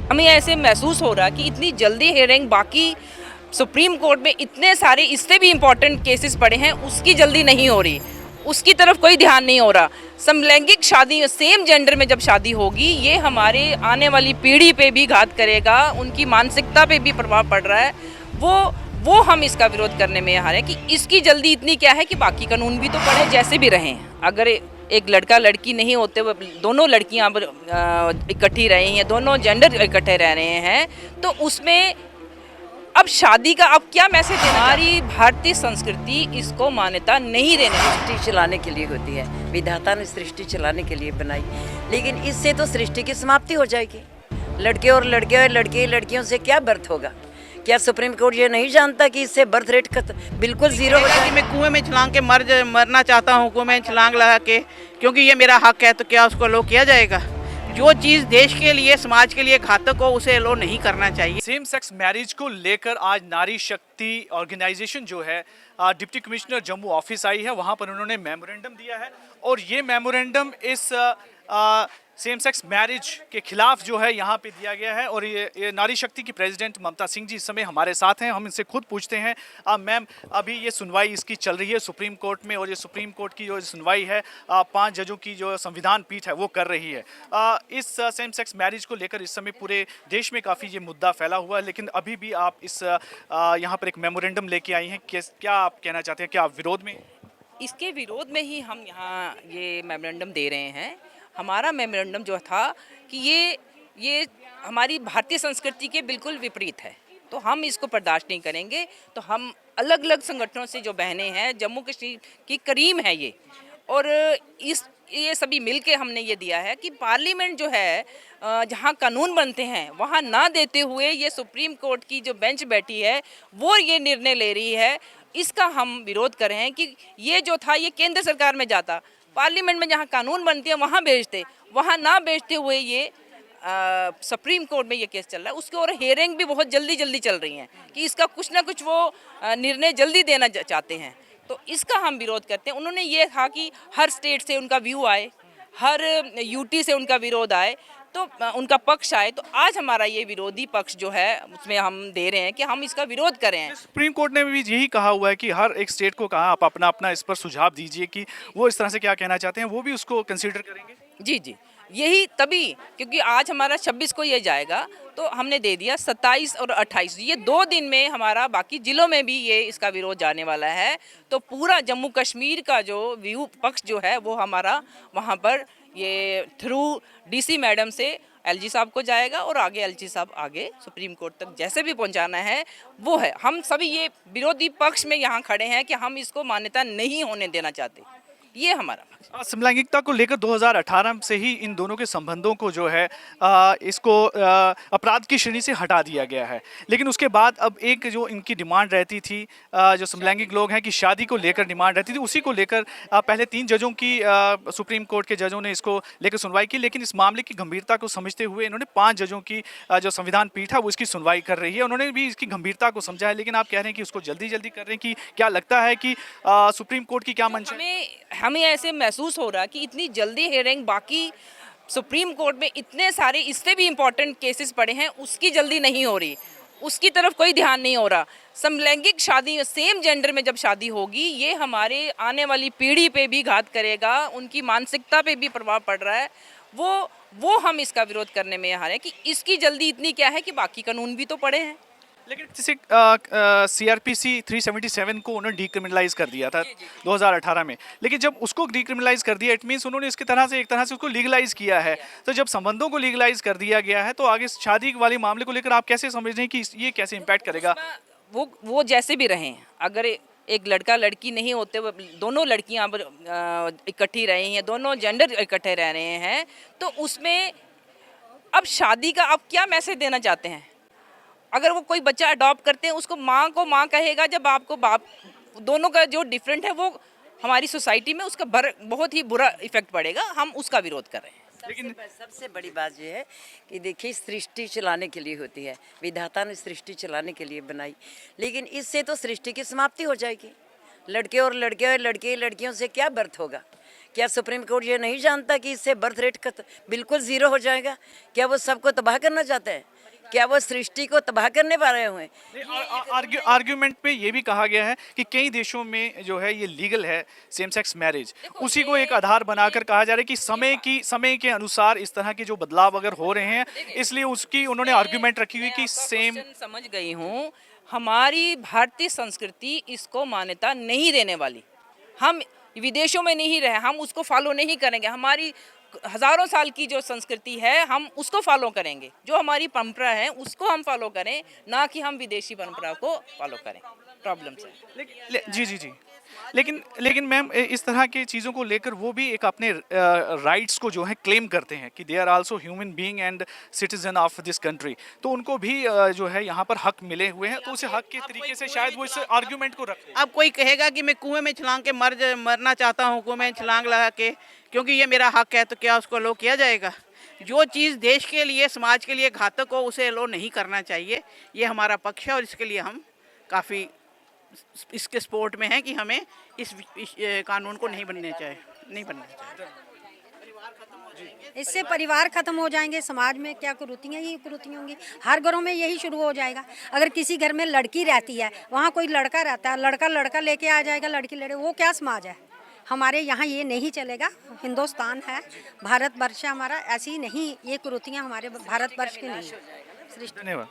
हमें ऐसे महसूस हो रहा कि इतनी जल्दी हियरिंग बाकी सुप्रीम कोर्ट में इतने सारे इससे भी इम्पोर्टेंट केसेस पड़े हैं उसकी जल्दी नहीं हो रही, उसकी तरफ कोई ध्यान नहीं हो रहा। समलैंगिक शादी सेम जेंडर में जब शादी होगी ये हमारे आने वाली पीढ़ी पे भी घात करेगा, उनकी मानसिकता पे भी प्रभाव पड़ रहा है। वो हम इसका विरोध करने में यहाँ है कि इसकी जल्दी इतनी क्या है कि बाकी कानून भी तो पढ़े जैसे भी रहें। अगर एक लड़का लड़की नहीं होते वो दोनों लड़कियां इकट्ठी रही हैं, दोनों जेंडर इकट्ठे रह रहे हैं, तो उसमें अब शादी का अब क्या मैसेज देना? हमारी भारतीय संस्कृति इसको मान्यता नहीं देने। सृष्टि चलाने के लिए होती है, विधाता ने सृष्टि चलाने के लिए बनाई, लेकिन इससे तो सृष्टि की समाप्ति हो जाएगी। लड़के और लड़के लड़कियों से क्या बर्थ होगा? क्या सुप्रीम कोर्ट ये नहीं जानता कि इससे बर्थ रेट बिल्कुल जीरो हो जाएगा? मैं कुएं में छलांग के मरना चाहता हूँ, कुएं में छलांग लगा के, क्योंकि ये मेरा हक है, तो क्या उसको अलो किया जाएगा? जो चीज़ देश के लिए समाज के लिए घातक हो उसे अलो नहीं करना चाहिए। सेम सेक्स मैरिज को लेकर आज नारी शक्ति ऑर्गेनाइजेशन जो है डिप्टी कमिश्नर जम्मू ऑफिस आई है, वहां पर उन्होंने मेमोरेंडम दिया है और ये मेमोरेंडम इस सेम सेक्स मैरिज के खिलाफ जो है यहाँ पे दिया गया है। और ये नारी शक्ति की प्रेसिडेंट ममता सिंह जी इस समय हमारे साथ हैं, हम इनसे खुद पूछते हैं। मैम, अभी ये सुनवाई इसकी चल रही है सुप्रीम कोर्ट में और ये सुप्रीम कोर्ट की जो सुनवाई है 5 जजों की जो संविधान पीठ है वो कर रही है। इस सेम सेक्स मैरिज को लेकर इस समय पूरे देश में काफ़ी ये मुद्दा फैला हुआ है, लेकिन अभी भी आप इस यहाँ पर एक मेमोरेंडम लेके आई हैं। क्या आप कहना चाहते हैं? क्या आप विरोध में? इसके विरोध में ही हम यहाँ ये मेमोरेंडम दे रहे हैं। हमारा मेमोरेंडम जो था कि ये हमारी भारतीय संस्कृति के बिल्कुल विपरीत है, तो हम इसको बर्दाश्त नहीं करेंगे। तो हम अलग अलग संगठनों से जो बहनें हैं, जम्मू कश्मीर की करीम है ये, और ये सभी मिल के हमने ये दिया है कि पार्लियामेंट जो है जहाँ कानून बनते हैं वहाँ ना देते हुए ये सुप्रीम कोर्ट की जो बेंच बैठी है वो ये निर्णय ले रही है। इसका हम विरोध कर रहे हैं कि ये जो था ये केंद्र सरकार में जाता, पार्लियामेंट में जहाँ कानून बनते हैं वहाँ भेजते, वहाँ ना भेजते हुए ये सुप्रीम कोर्ट में ये केस चल रहा है। उसके और हेयरिंग भी बहुत जल्दी चल रही हैं कि इसका कुछ ना कुछ वो निर्णय जल्दी देना चाहते हैं, तो इसका हम विरोध करते हैं। उन्होंने ये कहा कि हर स्टेट से उनका व्यू आए, हर यूटी से उनका विरोध आए, तो उनका पक्ष आए। तो आज हमारा ये विरोधी पक्ष जो है उसमें हम दे रहे हैं कि हम इसका विरोध कर रहे हैं। सुप्रीम कोर्ट ने भी यही कहा हुआ है कि हर एक स्टेट को कहा आप अपना अपना इस पर सुझाव दीजिए कि वो इस तरह से क्या कहना चाहते हैं, वो भी उसको कंसीडर करेंगे। जी, यही तभी, क्योंकि आज हमारा 26 को ये जाएगा, तो हमने दे दिया 27 और 28, ये 2 दिन में हमारा बाकी जिलों में भी ये इसका विरोध जाने वाला है। तो पूरा जम्मू कश्मीर का जो व्यू पक्ष जो है वो हमारा वहाँ पर ये थ्रू डीसी मैडम से एलजी साहब को जाएगा और आगे एलजी साहब आगे सुप्रीम कोर्ट तक जैसे भी पहुंचाना है वो है। हम सभी ये विरोधी पक्ष में यहाँ खड़े हैं कि हम इसको मान्यता नहीं होने देना चाहते, ये हमारा। समलैंगिकता को लेकर 2018 से ही इन दोनों के संबंधों को जो है इसको अपराध की श्रेणी से हटा दिया गया है, लेकिन उसके बाद अब एक जो इनकी डिमांड रहती थी, जो समलैंगिक लोग हैं कि शादी को लेकर डिमांड रहती थी, उसी को लेकर पहले 3 जजों की सुप्रीम कोर्ट के जजों ने इसको लेकर सुनवाई की, लेकिन इस मामले की गंभीरता को समझते हुए इन्होंने 5 जजों की जो संविधान पीठ है वो इसकी सुनवाई कर रही है। उन्होंने भी इसकी गंभीरता को समझा है, लेकिन आप कह रहे हैं कि उसको जल्दी कर रहे हैं। कि क्या लगता है कि सुप्रीम कोर्ट की क्या मंशा है? हमें ऐसे महसूस हो रहा कि इतनी जल्दी हियरिंग बाकी सुप्रीम कोर्ट में इतने सारे इससे भी इम्पोर्टेंट केसेस पड़े हैं उसकी जल्दी नहीं हो रही, उसकी तरफ कोई ध्यान नहीं हो रहा। समलैंगिक शादी सेम जेंडर में जब शादी होगी ये हमारे आने वाली पीढ़ी पे भी घात करेगा, उनकी मानसिकता पे भी प्रभाव पड़ रहा है। वो हम इसका विरोध करने में यहाँ है कि इसकी जल्दी इतनी क्या है कि बाकी कानून भी तो पड़े हैं। लेकिन जैसे CRPC 377 को उन्होंने डीक्रिमिनलाइज कर दिया था 2018 में, लेकिन जब उसको डीक्रिमिनलाइज कर दिया इट मीन्स उन्होंने इसकी तरह से एक तरह से उसको लीगलाइज किया है। तो जब संबंधों को लीगलाइज कर दिया गया है तो आगे शादी वाले मामले को लेकर आप कैसे समझ रहे हैं कि ये कैसे इम्पैक्ट करेगा? वो जैसे भी रहें, अगर एक लड़का लड़की नहीं होते वो दोनों लड़कियां इकट्ठी रही हैं, दोनों जेंडर इकट्ठे रह रहे हैं, तो उसमें अब शादी का अब क्या मैसेज देना चाहते हैं? अगर वो कोई बच्चा अडॉप्ट करते हैं उसको माँ को माँ कहेगा, जब बाप को बाप, दोनों का जो डिफरेंट है वो हमारी सोसाइटी में उसका बहुत ही बुरा इफेक्ट पड़ेगा। हम उसका विरोध कर रहे हैं। लेकिन सबसे बड़ी बात यह है कि देखिए सृष्टि चलाने के लिए होती है, विधाता ने सृष्टि चलाने के लिए बनाई, लेकिन इससे तो सृष्टि की समाप्ति हो जाएगी। लड़के और लड़के लड़कियों से क्या बर्थ होगा? क्या सुप्रीम कोर्ट ये नहीं जानता कि इससे बर्थ रेट बिल्कुल जीरो हो जाएगा? क्या वो सबको तबाह करना चाहते हैं? क्या वो सृष्टि को तबाह करने वाले हुए हैं? आर्ग्यूमेंट पे ये भी कहा गया है कि कई देशों में जो है ये लीगल है सेम सेक्स मैरिज, उसी को एक आधार बनाकर कहा जा रहा है कि समय के अनुसार इस तरह के जो बदलाव अगर हो रहे हैं, इसलिए उसकी उन्होंने आर्ग्यूमेंट रखी हुई कि सेम। समझ गई हूँ, हमारी भारतीय संस्कृति इसको मान्यता नहीं देने वाली। हम विदेशों में नहीं रहे, हम उसको फॉलो नहीं करेंगे। हमारी हजारों साल की जो संस्कृति है हम उसको फॉलो करेंगे, जो हमारी परंपरा है उसको हम फॉलो करें, ना कि हम विदेशी परंपरा को फॉलो करें। प्रॉब्लम है। जी जी जी, लेकिन मैम इस तरह की चीज़ों को लेकर वो भी एक अपने राइट्स को जो है क्लेम करते हैं कि they are also human being and citizen of this country, तो उनको भी जो है यहाँ पर हक मिले हुए हैं, तो उसे हक के तरीके से शायद वो इस आर्ग्यूमेंट को रखते हैं। अब कोई कहेगा कि मैं कुएं में छलांग के मरना चाहता हूँ, कुएं में छलांग लगा के, क्योंकि ये मेरा हक है, तो क्या उसको लो किया जाएगा? जो चीज़ देश के लिए, समाज के लिए घातक हो उसे लो नहीं करना चाहिए। ये हमारा पक्ष है और इसके लिए हम काफ़ी इसके सपोर्ट में है कि हमें इस कानून को नहीं बनना चाहिए। इससे परिवार खत्म हो जाएंगे, समाज में क्या कुरीतियाँ ही कुरीतियाँ होंगी, हर घरों में यही शुरू हो जाएगा। अगर किसी घर में लड़की रहती है, वहाँ कोई लड़का रहता है, लड़का लेके आ जाएगा, लड़की लड़े, वो क्या समाज है? हमारे यहाँ ये नहीं चलेगा। हिंदुस्तान है, भारतवर्ष है हमारा, ऐसी नहीं, ये कुरीतियाँ हमारे भारतवर्ष की नहीं है। धन्यवाद।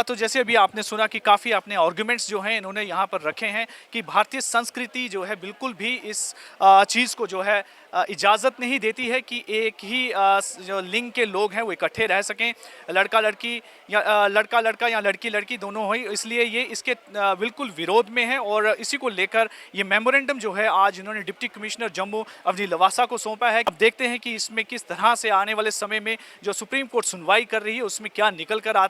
तो जैसे अभी आपने सुना कि काफ़ी अपने आर्गुमेंट्स जो हैं इन्होंने यहाँ पर रखे हैं कि भारतीय संस्कृति जो है बिल्कुल भी इस चीज़ को जो है इजाज़त नहीं देती है कि एक ही जो लिंग के लोग हैं वो इकट्ठे रह सकें, लड़का लड़की या लड़की लड़की दोनों हो, इसलिए ये इसके बिल्कुल विरोध में है। और इसी को लेकर ये मेमोरेंडम जो है आज इन्होंने डिप्टी कमिश्नर जम्मू अवनी लवासा को सौंपा है। अब देखते हैं कि इसमें किस तरह से आने वाले समय में जो सुप्रीम कोर्ट सुनवाई कर रही है उसमें क्या निकल कर आता